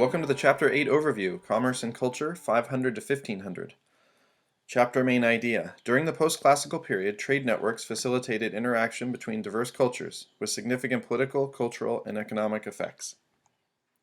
Welcome to the Chapter 8 overview, Commerce and Culture, 500 to 1500. Chapter main idea. During the post-classical period, trade networks facilitated interaction between diverse cultures, with significant political, cultural, and economic effects.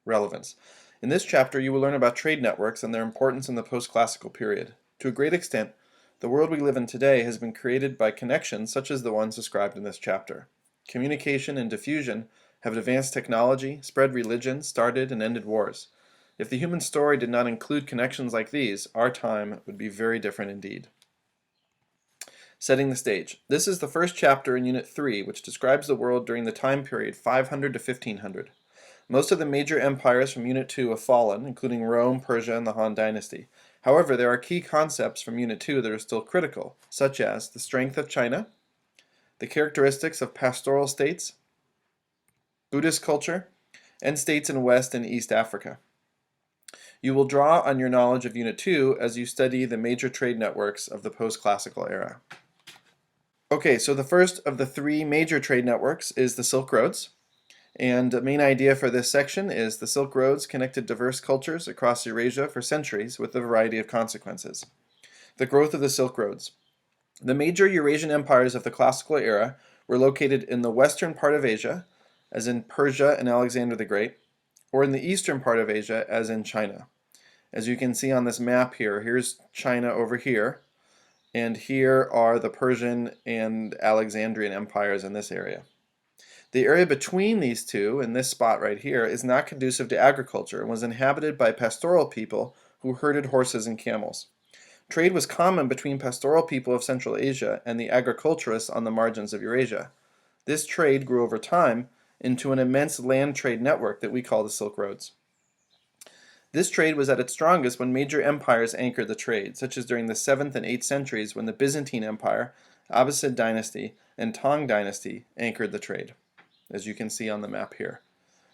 Relevance. In this chapter, you will learn about trade networks and their importance in the post-classical period. To a great extent, the world we live in today has been created by connections such as the ones described in this chapter. Communication and diffusion have advanced technology, spread religion, started and ended wars. If the human story did not include connections like these, our time would be very different indeed. Setting the stage. This is the first chapter in Unit 3, which describes the world during the time period 500 to 1500. Most of the major empires from Unit 2 have fallen, including Rome, Persia, and the Han Dynasty. However, there are key concepts from Unit 2 that are still critical, such as the strength of China, the characteristics of pastoral states, Buddhist culture, and states in West and East Africa. You will draw on your knowledge of Unit 2 as you study the major trade networks of the post-classical era. Okay, so the first of the three major trade networks is the Silk Roads. And the main idea for this section is the Silk Roads connected diverse cultures across Eurasia for centuries with a variety of consequences. The growth of the Silk Roads. The major Eurasian empires of the classical era were located in the western part of Asia, as in Persia and Alexander the Great, or in the eastern part of Asia, as in China. As you can see on this map here, here's China over here, and here are the Persian and Alexandrian empires in this area. The area between these two, in this spot right here, is not conducive to agriculture and was inhabited by pastoral people who herded horses and camels. Trade was common between pastoral people of Central Asia and the agriculturists on the margins of Eurasia. This trade grew over time into an immense land trade network that we call the Silk Roads. This trade was at its strongest when major empires anchored the trade, such as during the 7th and 8th centuries when the Byzantine Empire, Abbasid dynasty, and Tang dynasty anchored the trade, as you can see on the map here.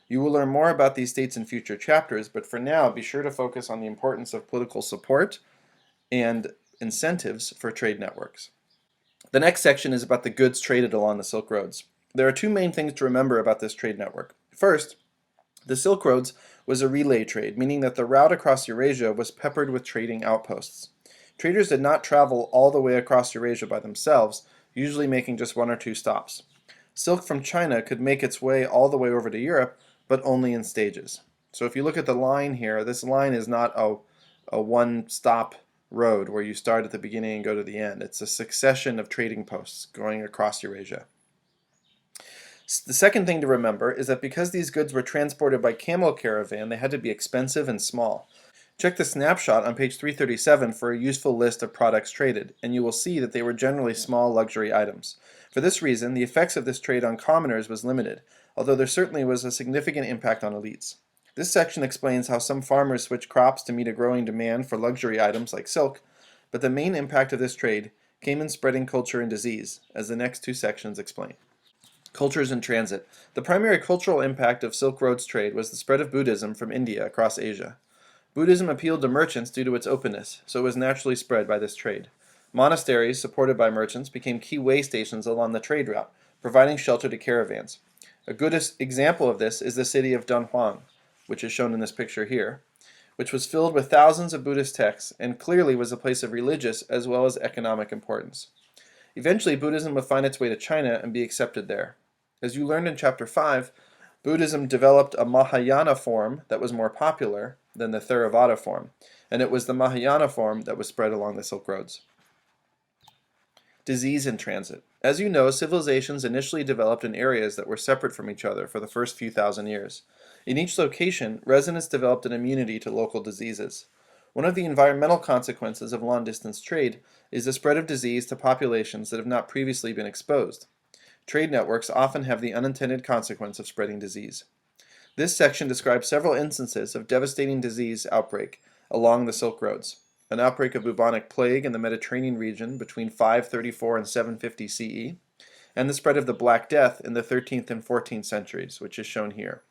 You will learn more about these states in future chapters, but for now be sure to focus on the importance of political support and incentives for trade networks. The next section is about the goods traded along the Silk Roads. There are two main things to remember about this trade network. First, the Silk Roads was a relay trade, meaning that the route across Eurasia was peppered with trading outposts. Traders did not travel all the way across Eurasia by themselves, usually making just one or two stops. Silk from China could make its way all the way over to Europe, but only in stages. So if you look at the line here, this line is not a one-stop road where you start at the beginning and go to the end. It's a succession of trading posts going across Eurasia. The second thing to remember is that because these goods were transported by camel caravan, they had to be expensive and small. Check the snapshot on page 337 for a useful list of products traded, and you will see that they were generally small luxury items. For this reason, the effects of this trade on commoners was limited, although there certainly was a significant impact on elites. This section explains how some farmers switched crops to meet a growing demand for luxury items like silk, but the main impact of this trade came in spreading culture and disease, as the next two sections explain. Cultures in transit. The primary cultural impact of Silk Roads trade was the spread of Buddhism from India across Asia. Buddhism appealed to merchants due to its openness, so it was naturally spread by this trade. Monasteries, supported by merchants, became key way stations along the trade route, providing shelter to caravans. A good example of this is the city of Dunhuang, which is shown in this picture here, which was filled with thousands of Buddhist texts and clearly was a place of religious as well as economic importance. Eventually, Buddhism would find its way to China and be accepted there. As you learned in Chapter 5, Buddhism developed a Mahayana form that was more popular than the Theravada form, and it was the Mahayana form that was spread along the Silk Roads. Disease in transit. As you know, civilizations initially developed in areas that were separate from each other for the first few thousand years. In each location, residents developed an immunity to local diseases. One of the environmental consequences of long-distance trade is the spread of disease to populations that have not previously been exposed. Trade networks often have the unintended consequence of spreading disease. This section describes several instances of devastating disease outbreak along the Silk Roads. An outbreak of bubonic plague in the Mediterranean region between 534 and 750 CE, and the spread of the Black Death in the 13th and 14th centuries, which is shown here.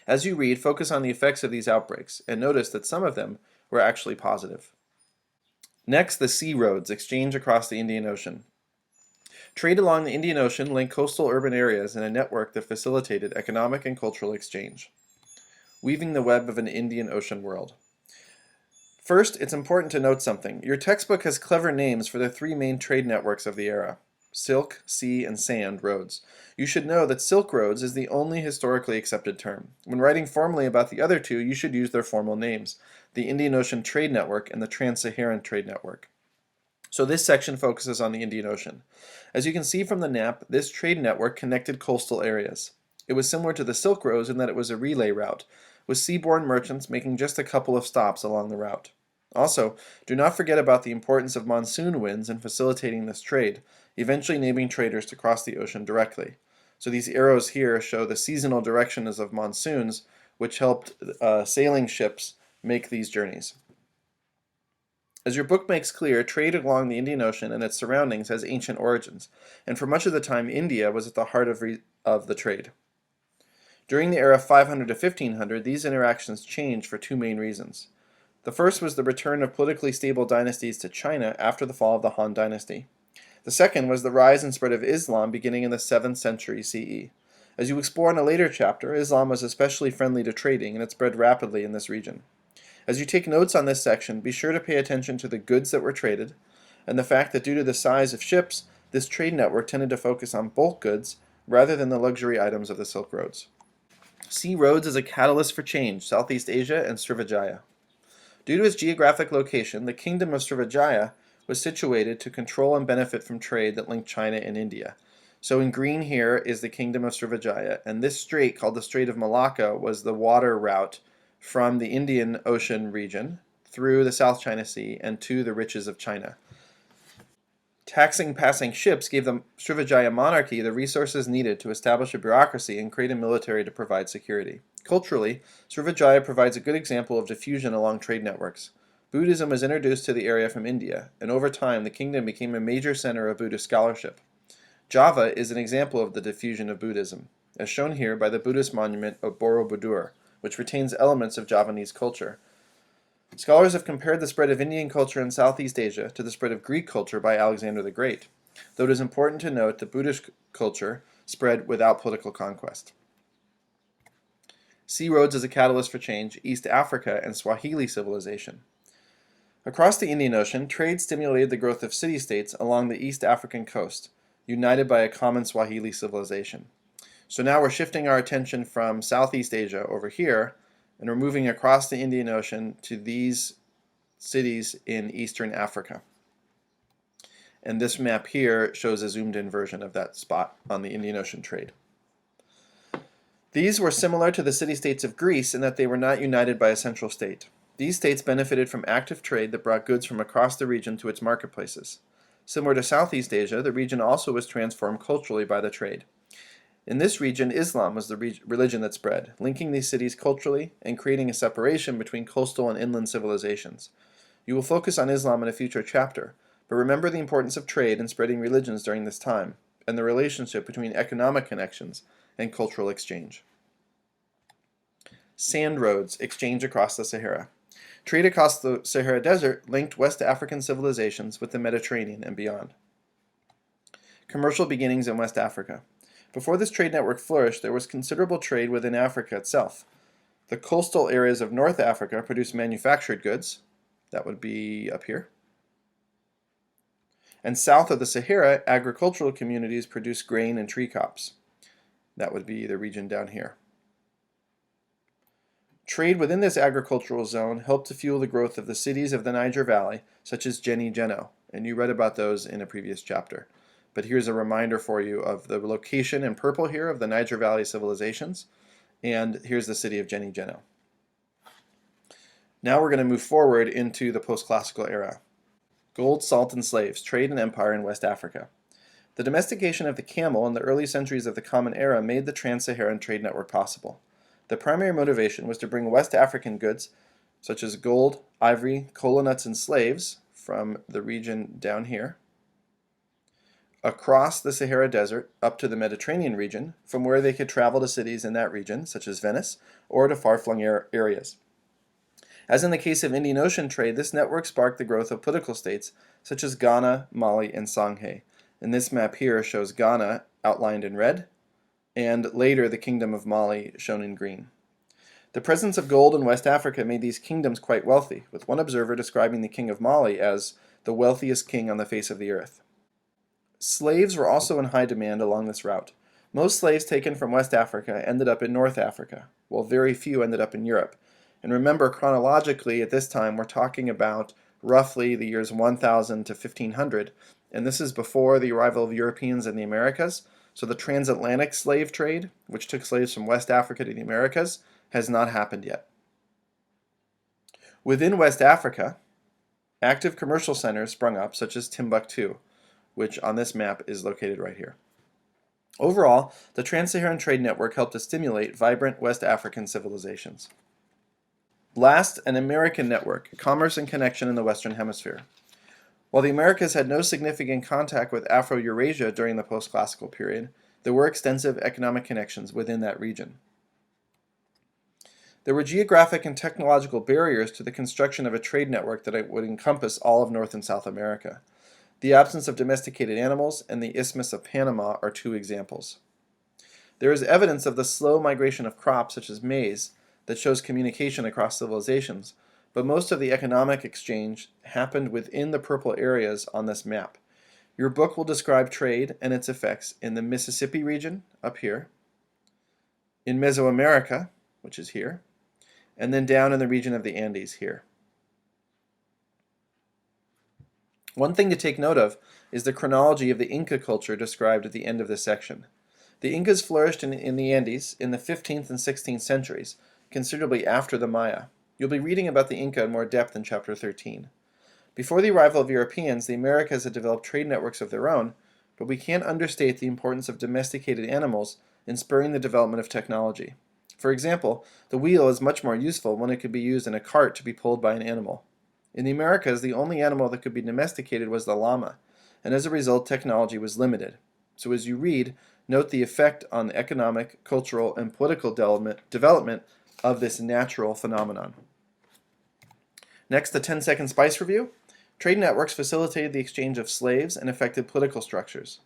As you read, focus on the effects of these outbreaks, and notice that some of them were actually positive. Next, the sea roads exchange across the Indian Ocean. Trade along the Indian Ocean linked coastal urban areas in a network that facilitated economic and cultural exchange. weaving the web of an Indian Ocean world. First, it's important to note something. Your textbook has clever names for the three main trade networks of the era: Silk, Sea, and Sand roads. You should know that Silk Roads is the only historically accepted term. When writing formally about the other two, you should use their formal names: the Indian Ocean Trade Network and the Trans-Saharan Trade Network. So this section focuses on the Indian Ocean. As you can see from the map, this trade network connected coastal areas. It was similar to the Silk Road in that it was a relay route, with seaborne merchants making just a couple of stops along the route. Also, do not forget about the importance of monsoon winds in facilitating this trade, eventually enabling traders to cross the ocean directly. So these arrows here show the seasonal directions of monsoons, which helped sailing ships make these journeys. As your book makes clear, trade along the Indian Ocean and its surroundings has ancient origins, and for much of the time India was at the heart of the trade. During the era 500 to 1500, these interactions changed for two main reasons. The first was the return of politically stable dynasties to China after the fall of the Han Dynasty. The second was the rise and spread of Islam beginning in the 7th century CE. As you explore in a later chapter, Islam was especially friendly to trading, and it spread rapidly in this region. As you take notes on this section, be sure to pay attention to the goods that were traded, and the fact that due to the size of ships, this trade network tended to focus on bulk goods rather than the luxury items of the Silk Roads. Sea roads as a catalyst for change, Southeast Asia and Srivijaya. Due to its geographic location, the kingdom of Srivijaya was situated to control and benefit from trade that linked China and India. So in green here is the kingdom of Srivijaya, and this strait, called the Strait of Malacca, was the water route from the Indian Ocean region through the South China Sea and to the riches of China. Taxing passing ships gave the Srivijaya monarchy the resources needed to establish a bureaucracy and create a military to provide security. Culturally, Srivijaya provides a good example of diffusion along trade networks. Buddhism was introduced to the area from India, and over time the kingdom became a major center of Buddhist scholarship. Java is an example of the diffusion of Buddhism, as shown here by the Buddhist monument of Borobudur, which retains elements of Javanese culture. Scholars have compared the spread of Indian culture in Southeast Asia to the spread of Greek culture by Alexander the Great, though it is important to note that Buddhist culture spread without political conquest. Sea roads as a catalyst for change, East Africa and Swahili civilization. Across the Indian Ocean, trade stimulated the growth of city-states along the East African coast, united by a common Swahili civilization. So now we're shifting our attention from Southeast Asia over here, and we're moving across the Indian Ocean to these cities in Eastern Africa. And this map here shows a zoomed-in version of that spot on the Indian Ocean trade. These were similar to the city-states of Greece in that they were not united by a central state. These states benefited from active trade that brought goods from across the region to its marketplaces. Similar to Southeast Asia, the region also was transformed culturally by the trade. In this region, Islam was the religion that spread, linking these cities culturally and creating a separation between coastal and inland civilizations. You will focus on Islam in a future chapter, but remember the importance of trade and spreading religions during this time, and the relationship between economic connections and cultural exchange. Sand roads exchange across the Sahara. Trade across the Sahara Desert linked West African civilizations with the Mediterranean and beyond. Commercial beginnings in West Africa. Before this trade network flourished, there was considerable trade within Africa itself. The coastal areas of North Africa produced manufactured goods. That would be up here. And south of the Sahara, agricultural communities produced grain and tree crops. That would be the region down here. Trade within this agricultural zone helped to fuel the growth of the cities of the Niger Valley, such as Jenny Geno, and you read about those in a previous chapter. But here's a reminder for you of the location in purple here of the Niger Valley civilizations, and here's the city of Jenny Geno. Now we're going to move forward into the post-classical era. Gold, salt, and slaves, trade and empire in West Africa. The domestication of the camel in the early centuries of the Common Era made the Trans-Saharan trade network possible. The primary motivation was to bring West African goods, such as gold, ivory, kola nuts, and slaves, from the region down here, across the Sahara Desert up to the Mediterranean region, from where they could travel to cities in that region, such as Venice, or to far-flung areas. As in the case of Indian Ocean trade, this network sparked the growth of political states, such as Ghana, Mali, and Songhay. And this map here shows Ghana outlined in red, and later the Kingdom of Mali shown in green. The presence of gold in West Africa made these kingdoms quite wealthy, with one observer describing the king of Mali as the wealthiest king on the face of the earth. Slaves were also in high demand along this route. Most slaves taken from West Africa ended up in North Africa, while very few ended up in Europe. And remember, chronologically, at this time, we're talking about roughly the years 1000 to 1500, and this is before the arrival of Europeans in the Americas, so the transatlantic slave trade, which took slaves from West Africa to the Americas, has not happened yet. Within West Africa, active commercial centers sprung up, such as Timbuktu, which on this map is located right here. Overall, the Trans-Saharan Trade Network helped to stimulate vibrant West African civilizations. Last, an American network, commerce and connection in the Western Hemisphere. While the Americas had no significant contact with Afro-Eurasia during the post-classical period, there were extensive economic connections within that region. There were geographic and technological barriers to the construction of a trade network that would encompass all of North and South America. The absence of domesticated animals and the Isthmus of Panama are two examples. There is evidence of the slow migration of crops such as maize that shows communication across civilizations, but most of the economic exchange happened within the purple areas on this map. Your book will describe trade and its effects in the Mississippi region, up here, in Mesoamerica, which is here, and then down in the region of the Andes here. One thing to take note of is the chronology of the Inca culture described at the end of this section. The Incas flourished in the Andes in the 15th and 16th centuries, considerably after the Maya. You'll be reading about the Inca in more depth in Chapter 13. Before the arrival of Europeans, the Americas had developed trade networks of their own, but we can't understate the importance of domesticated animals in spurring the development of technology. For example, the wheel is much more useful when it could be used in a cart to be pulled by an animal. In the Americas, the only animal that could be domesticated was the llama, and as a result, technology was limited. So as you read, note the effect on the economic, cultural, and political development of this natural phenomenon. Next, the 10-second spice review. Trade networks facilitated the exchange of slaves and affected political structures.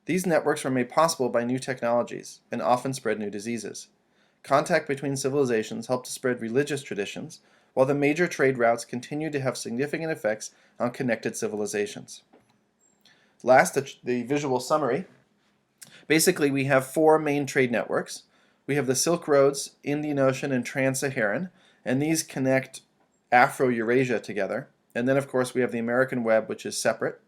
These networks were made possible by new technologies and often spread new diseases. Contact between civilizations helped to spread religious traditions, while the major trade routes continued to have significant effects on connected civilizations. Last, the visual summary. Basically, we have four main trade networks. We have the Silk Roads, Indian Ocean, and Trans-Saharan, and these connect Afro-Eurasia together. And then, of course, we have the American Web, which is separate.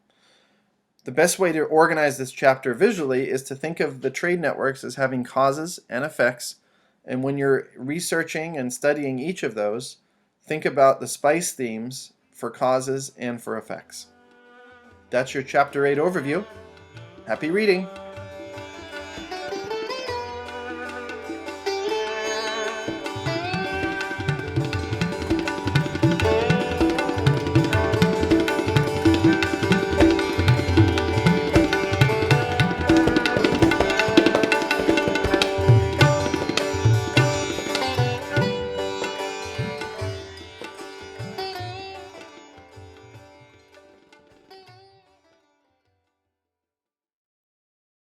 The best way to organize this chapter visually is to think of the trade networks as having causes and effects, and when you're researching and studying each of those, think about the spice themes for causes and for effects. That's your Chapter 8 overview. Happy reading!